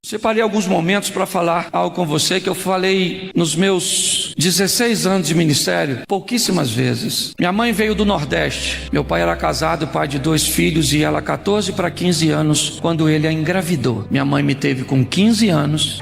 Separei alguns momentos para falar algo com você que eu falei nos meus 16 anos de ministério, pouquíssimas vezes. Minha mãe veio do Nordeste, meu pai era casado, pai de 2 filhos, e ela 14 para 15 anos quando ele a engravidou. Minha mãe me teve com 15 anos,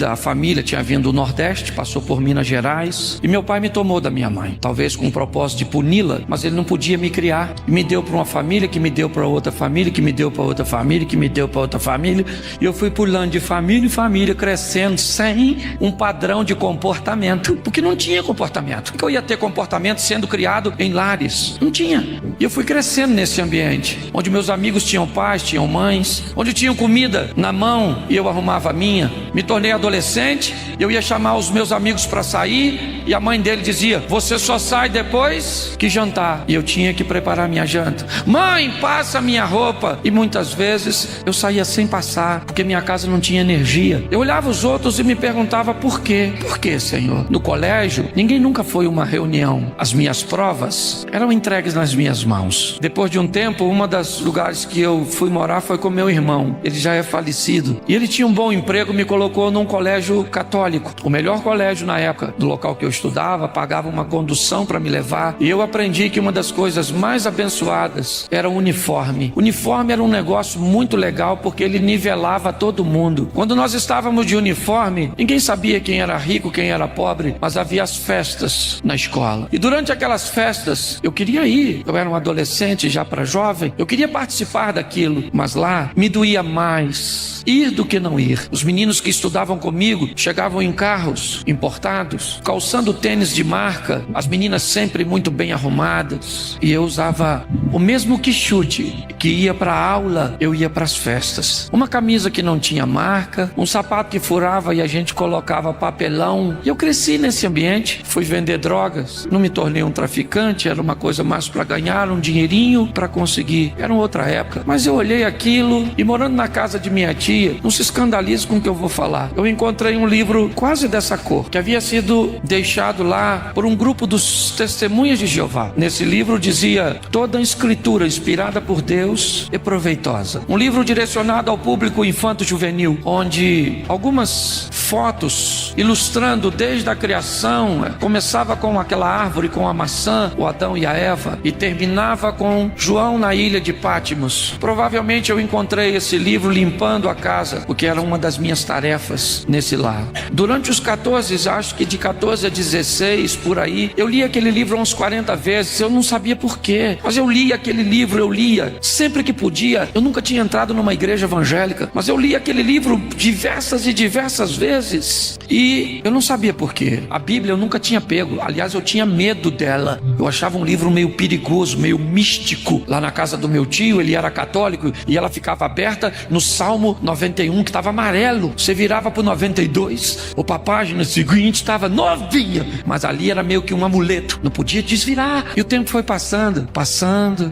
a família tinha vindo do Nordeste, passou por Minas Gerais, e meu pai me tomou da minha mãe, talvez com o propósito de puni-la, mas ele não podia me criar, e me deu para uma família, que me deu para outra família, que me deu para outra família, que me deu para outra família, e eu fui pulando de família em família, crescendo sem um padrão de comportamento, porque não tinha comportamento. Porque eu ia ter comportamento sendo criado em lares? Não tinha. E eu fui crescendo nesse ambiente, onde meus amigos tinham pais, tinham mães, onde tinham comida na mão e eu arrumava a minha. Me tornei adolescente, eu ia chamar os meus amigos para sair e a mãe dele dizia: você só sai depois que jantar. E eu tinha que preparar minha janta. Mãe, passa minha roupa. E muitas vezes eu saía sem passar, porque minha casa não tinha energia. Eu olhava os outros e me perguntava por quê? Por quê, Senhor? No colégio, ninguém nunca foi uma reunião. As minhas provas eram entregues nas minhas mãos. Depois de um tempo, uma das lugares que eu fui morar foi com meu irmão. Ele já é falecido. E ele tinha um bom emprego, me colocou num colégio católico. O melhor colégio na época, do local que eu estudava, pagava uma condução para me levar. E eu aprendi que uma das coisas mais abençoadas era o uniforme. O uniforme era um negócio muito legal, porque ele nivelava todo mundo. Quando nós estávamos de uniforme, ninguém sabia quem era rico, quem era pobre, mas havia as festas na escola. E durante aquelas festas, eu queria ir. Eu era um adolescente, já para jovem. Eu queria participar daquilo, mas lá me doía mais ir do que não ir. Os meninos que estudavam comigo chegavam em carros importados, calçando tênis de marca, as meninas sempre muito bem arrumadas, e eu usava o mesmo quichute que ia para a aula, eu ia para as festas. Uma camisa que não tinha marca, um sapato que furava e a gente colocava papelão. E eu cresci nesse ambiente, fui vender drogas, não me tornei um traficante, era uma coisa mais para ganhar um dinheirinho para conseguir. Era uma outra época, mas eu olhei aquilo e, morando na casa de minha tia, não se escandalize com o que eu vou falar, eu encontrei um livro quase dessa cor, que havia sido deixado lá por um grupo dos Testemunhas de Jeová. Nesse livro dizia: toda a escritura inspirada por Deus é proveitosa. Um livro direcionado ao público infanto-juvenil, onde algumas fotos ilustrando desde a criação, começava com aquela árvore com a maçã, o Adão e a Eva, e terminava com João na ilha de Pátimos. Provavelmente eu encontrei esse livro limpando a casa, porque era uma das minhas tarefas nesse lar. Durante os 14, acho que de 14 a 16, por aí, eu li aquele livro uns 40 vezes, eu não sabia por quê, mas eu li aquele livro, eu lia sempre que podia. Eu nunca tinha entrado numa igreja evangélica, mas eu li aquele livro diversas e diversas vezes, e eu não sabia por quê. A Bíblia eu nunca tinha pego, aliás eu tinha medo dela, eu achava um livro meio perigoso, meio místico. Lá na casa do meu tio, ele era católico, e ela ficava aberta no Salmo 91, que estava amarelo. Você virava para o 92, ou para a página seguinte, estava novinha, mas ali era meio que um amuleto, não podia desvirar. E o tempo foi passando,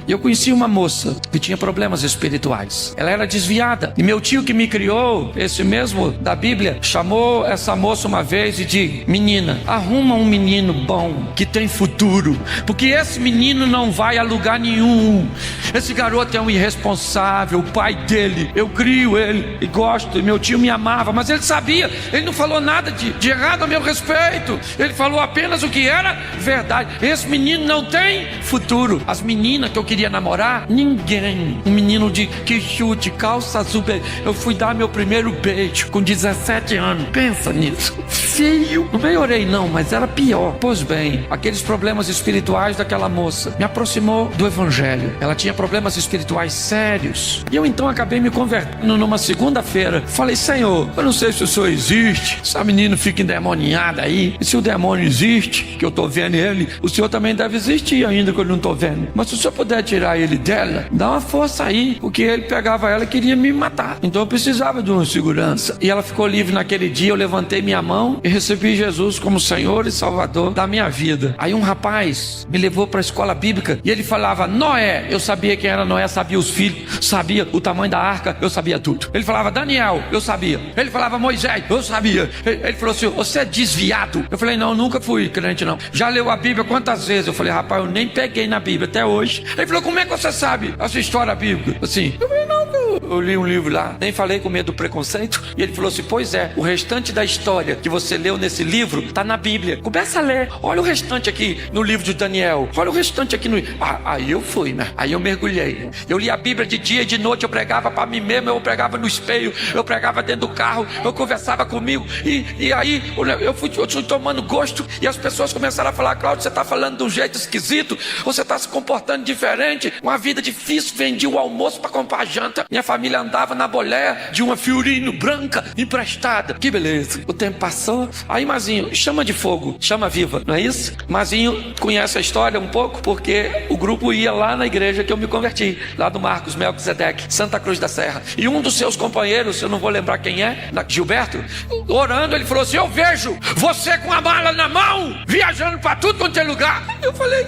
e eu conheci uma moça que tinha problemas espirituais. Ela era desviada, e meu tio que me criou, esse mesmo da Bíblia, chamou essa moça uma vez e disse: menina, arruma um menino bom, que tem futuro, porque esse menino não vai a lugar nenhum. Esse garoto é um irresponsável, o pai dele, eu crio ele e gosto, e meu tio me amava, mas ele sabia, ele não falou nada de errado a meu respeito, ele falou apenas o que era verdade. Esse menino não tem futuro. As meninas que eu queria namorar, ninguém. Um menino de quichute, calça azul, eu fui dar meu primeiro beijo com 17 anos, pensa nisso, feio. Não melhorei não, mas era pior. Pois bem, aqueles problemas espirituais daquela moça me aproximou do evangelho. Ela tinha problemas espirituais sérios, e eu então acabei me convertendo numa segunda-feira. Falei: Senhor, eu não sei se o Senhor existe, essa menina fica endemoniada aí, e se o demônio existe, que eu tô vendo ele, o Senhor também deve existir ainda, que eu não tô vendo. Mas se o Senhor puder tirar ele dela, dá uma força aí, porque ele pegava ela e queria me matar, então eu precisava de uma segurança. E ela ficou livre naquele dia. Eu levantei minha mão e recebi Jesus como Senhor e Salvador da minha vida. Aí um rapaz me levou para a escola bíblica, e ele falava Noé. Eu sabia quem era Noé, sabia os filhos, sabia o tamanho da arca, eu sabia tudo. Ele falava Daniel, eu sabia. Ele falava Moisés, eu sabia. Ele falou assim: você é desviado. Eu falei: não, nunca fui crente não. Já leu a Bíblia quantas vezes? Eu falei: rapaz, eu nem peguei na Bíblia até hoje. Ele falou: como é que você sabe essa história bíblica? Assim, eu falei: não, Eu li um livro lá, nem falei com medo do preconceito. E ele falou assim, pois é, o restante da história que você leu nesse livro tá na Bíblia. Começa a ler, olha o restante aqui no livro de Daniel, olha o restante aqui no... Aí eu fui, né? Aí eu mergulhei. Eu li a Bíblia de dia e de noite, eu pregava para mim mesmo, eu pregava no espelho, eu pregava dentro do carro, eu conversava comigo. E aí eu fui tomando gosto e as pessoas começaram a falar, Cláudio, você tá falando de um jeito esquisito, você tá se comportando diferente, uma vida difícil, vendi o almoço para comprar janta, minha família andava na boleia de uma Fiorino branca emprestada. Que beleza. O tempo passou, aí Mazinho, chama de fogo, chama viva, não é isso? Mazinho conhece a história um pouco, porque o grupo ia lá na igreja que eu me converti, lá do Marcos Melquisedeque, Santa Cruz da Serra, e um dos seus companheiros, eu não vou lembrar quem é, Gilberto, orando, ele falou assim, eu vejo você com a mala na mão, viajando para tudo quanto é lugar. Eu falei,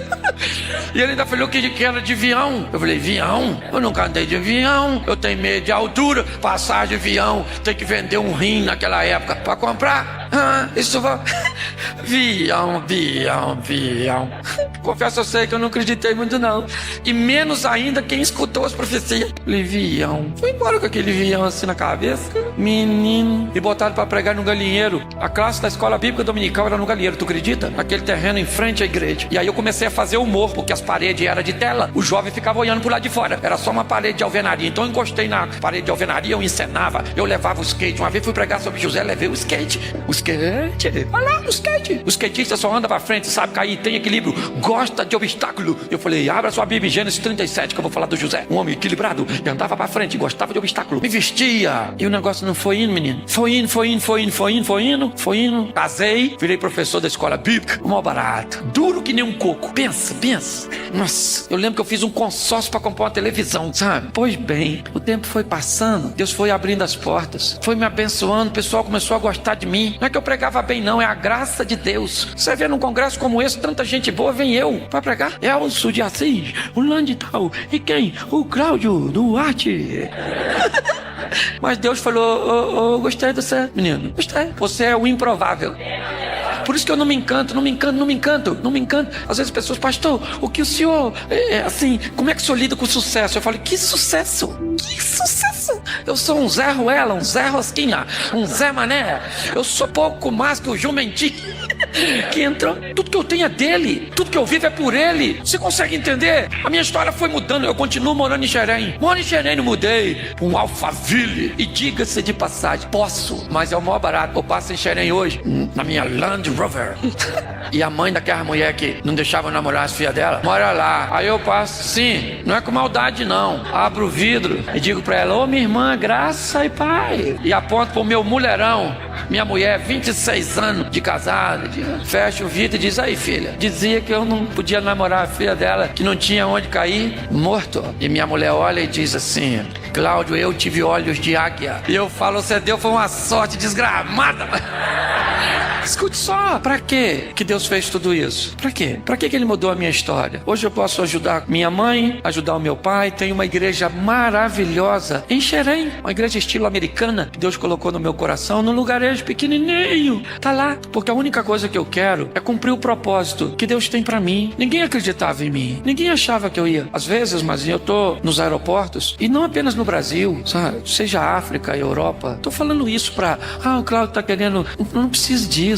e ele ainda falou que era de avião. Eu falei, avião? Eu nunca andei de avião, eu tenho medo de altura, passagem de avião, tem que vender um rim naquela época para comprar. Isso vai... Avião. Confesso, eu sei que eu não acreditei muito não, e menos ainda quem escutou as profecias. Falei, avião. Fui embora com aquele avião assim na cabeça, menino, e botaram para pregar no galinheiro. A classe da escola bíblica dominical era no galinheiro, tu acredita? Aquele terreno em frente à igreja. E aí eu comecei a fazer humor, porque as paredes eram de tela, o jovem ficava olhando por lá de fora, era só uma parede de alvenaria. Então eu encostei na parede de alvenaria, eu encenava, eu levava o skate. Uma vez fui pregar sobre José, levei o skate. Olha lá, o skate. O skatista só anda pra frente, sabe cair, tem equilíbrio, gosta de obstáculo. Eu falei, abra sua Bíblia, Gênesis 37, que eu vou falar do José, um homem equilibrado, e andava pra frente, gostava de obstáculo, me vestia. E o negócio não foi indo, menino. Foi indo. Casei, virei professor da escola bíblica, o maior barato, duro que nem um coco. Pensa. Nossa, eu lembro que eu fiz um consórcio pra comprar uma televisão, sabe? Pois bem, o tempo foi passando, Deus foi abrindo as portas, foi me abençoando, o pessoal começou a gostar de mim. Não é que eu pregava bem não, é a graça de Deus. Você vê num congresso como esse, tanta gente boa, vem eu pra pregar. É o Sul de Assis, o Landtal, e quem? O Cláudio Duarte. Mas Deus falou, gostei de você, menino, gostei. Você é o improvável. Por isso que eu não me encanto. Às vezes as pessoas, pastor, o que o senhor, assim, como é que o senhor lida com sucesso? Eu falo, que sucesso? Eu sou um Zé Ruela, um Zé Rosquinha, um Zé Mané. Eu sou pouco mais que o Jumentinho que entrou. Tudo que eu tenho é dele, tudo que eu vivo é por ele. Você consegue entender? A minha história foi mudando, eu continuo morando em Xerém. Moro em Xerém, não mudei para um Alphaville. E diga-se de passagem, posso, mas é o maior barato. Eu passo em Xerém hoje, na minha Land Rover. E a mãe daquela mulher que não deixava eu namorar as filhas dela, mora lá. Aí eu passo, sim, não é com maldade não. Abro o vidro e digo pra ela, ô minha irmã, graça e pai. E aponto pro meu mulherão, minha mulher, 26 anos de casada. Fecha o vidro e diz, aí filha, dizia que eu não podia namorar a filha dela, que não tinha onde cair, morto. E minha mulher olha e diz assim, Cláudio, eu tive olhos de águia. E eu falo, você deu, foi uma sorte desgramada. Escute só, pra quê que Deus fez tudo isso? Pra quê? Pra que ele mudou a minha história? Hoje eu posso ajudar minha mãe, ajudar o meu pai. Tem uma igreja maravilhosa em Xerém, uma igreja estilo americana que Deus colocou no meu coração, num lugarejo pequenininho. Tá lá, porque a única coisa que eu quero é cumprir o propósito que Deus tem pra mim. Ninguém acreditava em mim, ninguém achava que eu ia. Às vezes, mas eu tô nos aeroportos, e não apenas no Brasil, sabe? Seja África, Europa. Tô falando isso pra, o Cláudio tá querendo, não precisa disso.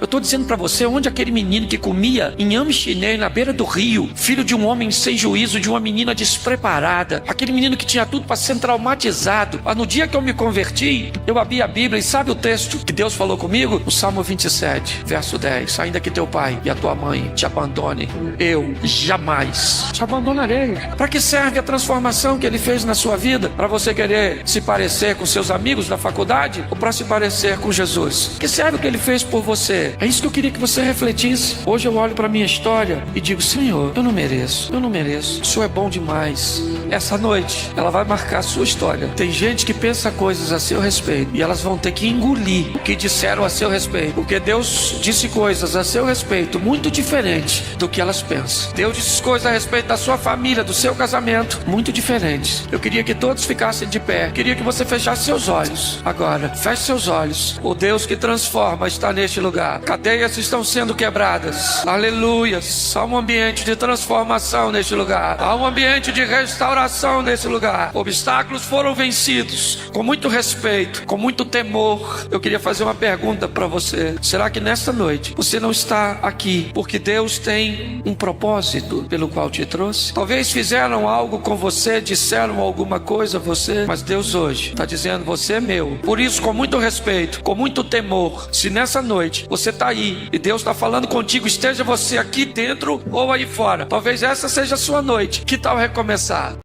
Eu tô dizendo pra você, onde aquele menino que comia inhame chinês na beira do rio, filho de um homem sem juízo, de uma menina despreparada, aquele menino que tinha tudo pra ser traumatizado. No dia que eu me converti, eu abri a Bíblia e sabe o texto que Deus falou comigo? No Salmo 27, verso 10, ainda que teu pai e a tua mãe te abandone, eu jamais te abandonarei. Pra que serve a transformação que ele fez na sua vida? Pra você querer se parecer com seus amigos da faculdade ou pra se parecer com Jesus? Que serve o que ele fez por você? É isso que eu queria que você refletisse. Hoje eu olho para minha história e digo, Senhor, eu não mereço, o Senhor é bom demais. Essa noite ela vai marcar a sua história. Tem gente que pensa coisas a seu respeito e elas vão ter que engolir o que disseram a seu respeito, porque Deus disse coisas a seu respeito muito diferentes do que elas pensam. Deus disse coisas a respeito da sua família, do seu casamento, muito diferentes. Eu queria que todos ficassem de pé. Queria que você fechasse seus olhos. Agora, feche seus olhos. O Deus que transforma está está neste lugar. Cadeias estão sendo quebradas. Aleluia. Há um ambiente de transformação neste lugar. Há um ambiente de restauração nesse lugar. Obstáculos foram vencidos com muito respeito, com muito temor. Eu queria fazer uma pergunta para você. Será que nesta noite você não está aqui porque Deus tem um propósito pelo qual te trouxe? Talvez fizeram algo com você, disseram alguma coisa a você, mas Deus hoje está dizendo: você é meu. Por isso, com muito respeito, com muito temor, se nessa noite você está aí e Deus está falando contigo, esteja você aqui dentro ou aí fora, talvez essa seja a sua noite. Que tal recomeçar?